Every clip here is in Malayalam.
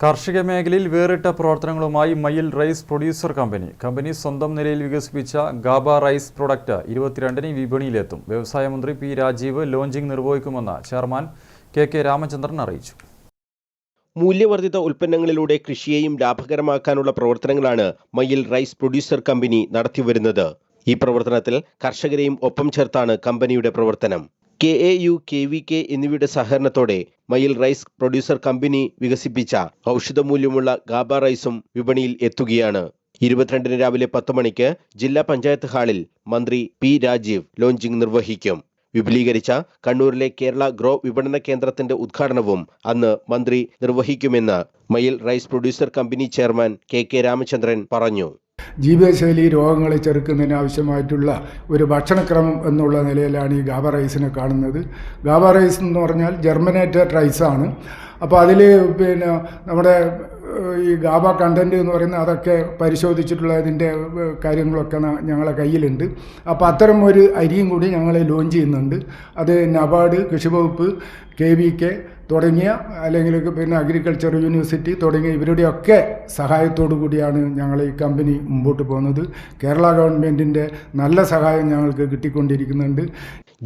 കാർഷിക മേഖലയിൽ വേറിട്ട പ്രവർത്തനങ്ങളുമായി മയിൽ റൈസ് പ്രൊഡ്യൂസർ കമ്പനി സ്വന്തം നിലയിൽ വികസിപ്പിച്ച ഗാബ റൈസ് പ്രൊഡക്റ്റ് 22-ന് വിപണിയിലെത്തും. വ്യവസായ മന്ത്രി പി രാജീവ് ലോഞ്ചിംഗ് നിർവഹിക്കുമെന്ന് ചെയർമാൻ കെ രാമചന്ദ്രൻ അറിയിച്ചു. മൂല്യവർദ്ധിത ഉൽപ്പന്നങ്ങളിലൂടെ കൃഷിയെയും ലാഭകരമാക്കാനുള്ള പ്രവർത്തനങ്ങളാണ് മയിൽ റൈസ് പ്രൊഡ്യൂസർ കമ്പനി നടത്തിവരുന്നത്. ഈ പ്രവർത്തനത്തിൽ കർഷകരെയും ഒപ്പം ചേർത്താണ് കമ്പനിയുടെ പ്രവർത്തനം. KAU, KVK എന്നിവയുടെ സഹകരണത്തോടെ മയിൽ റൈസ് പ്രൊഡ്യൂസർ കമ്പനി വികസിപ്പിച്ച ഔഷധമൂല്യമുള്ള ഗാബ റൈസും വിപണിയിൽ എത്തുകയാണ്. 22-ന് രാവിലെ 10 മണിക്ക് ജില്ലാ പഞ്ചായത്ത് ഹാളിൽ മന്ത്രി പി രാജീവ് ലോഞ്ചിംഗ് നിർവഹിക്കും. വിപുലീകരിച്ച കണ്ണൂരിലെ കേരള ഗ്രോ വിപണന കേന്ദ്രത്തിന്റെ ഉദ്ഘാടനവും അന്ന് മന്ത്രി നിർവഹിക്കുമെന്ന് Mayil rice producer company chairman K Ramachandran പറഞ്ഞു. ജീവിതശൈലി രോഗങ്ങളെ ചെറുക്കുന്നതിന് ആവശ്യമായിട്ടുള്ള ഒരു ഭക്ഷണക്രമം എന്നുള്ള നിലയിലാണ് ഈ ഗാബ റൈസിനെ കാണുന്നത്. ഗാബ റൈസ് എന്ന് പറഞ്ഞാൽ ജെർമിനേറ്റഡ് റൈസാണ്. അപ്പോൾ അതിൽ നമ്മുടെ ഈ ഗാബ കണ്ടൻറ്റ് എന്ന് പറയുന്നത് അതൊക്കെ പരിശോധിച്ചിട്ടുള്ള അതിൻ്റെ കാര്യങ്ങളൊക്കെ ഞങ്ങളെ കയ്യിലുണ്ട്. അപ്പോൾ അത്തരം ഒരു അരിയും കൂടി ഞങ്ങൾ ലോഞ്ച് ചെയ്യുന്നുണ്ട്. അത് നബാർഡ്, കൃഷിവകുപ്പ്, KVK തുടങ്ങിയ അല്ലെങ്കിൽ അഗ്രികൾച്ചർ യൂണിവേഴ്സിറ്റി തുടങ്ങിയ ഇവരുടെയൊക്കെ സഹായത്തോടു കൂടിയാണ് ഞങ്ങൾ ഈ കമ്പനി മുമ്പോട്ട് പോകുന്നത്. കേരള ഗവൺമെൻറ്റിൻ്റെ നല്ല സഹായം ഞങ്ങൾക്ക് കിട്ടിക്കൊണ്ടിരിക്കുന്നുണ്ട്.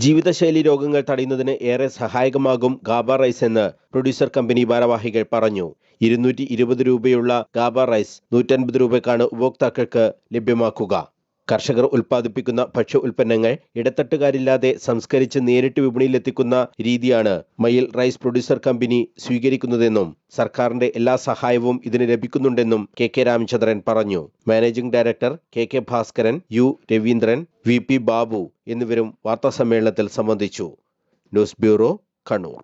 ജീവിതശൈലി രോഗങ്ങൾ തടയുന്നതിന് ഏറെ സഹായകമാകും ഗാബ റൈസ് എന്ന് പ്രൊഡ്യൂസർ കമ്പനി ഭാരവാഹികൾ പറഞ്ഞു. 220 രൂപയുള്ള ഗാബ റൈസ് 150 രൂപയ്ക്കാണ് ഉപഭോക്താക്കൾക്ക് ലഭ്യമാക്കുക. കർഷകർ ഉൽപ്പാദിപ്പിക്കുന്ന ഭക്ഷ്യ ഉൽപ്പന്നങ്ങൾ ഇടത്തട്ടുകാരില്ലാതെ സംസ്കരിച്ച് നേരിട്ട് വിപണിയിലെത്തിക്കുന്ന രീതിയാണ് മയിൽ റൈസ് പ്രൊഡ്യൂസർ കമ്പനി സ്വീകരിക്കുന്നതെന്നും സർക്കാരിന്റെ എല്ലാ സഹായവും ഇതിന് ലഭിക്കുന്നുണ്ടെന്നും കെ രാമചന്ദ്രൻ പറഞ്ഞു. Managing director K Bhaskaran, U Raveendran, VP Babu എന്നിവരും വാർത്താസമ്മേളനത്തിൽ സംബന്ധിച്ചു. News bureau, Kannur.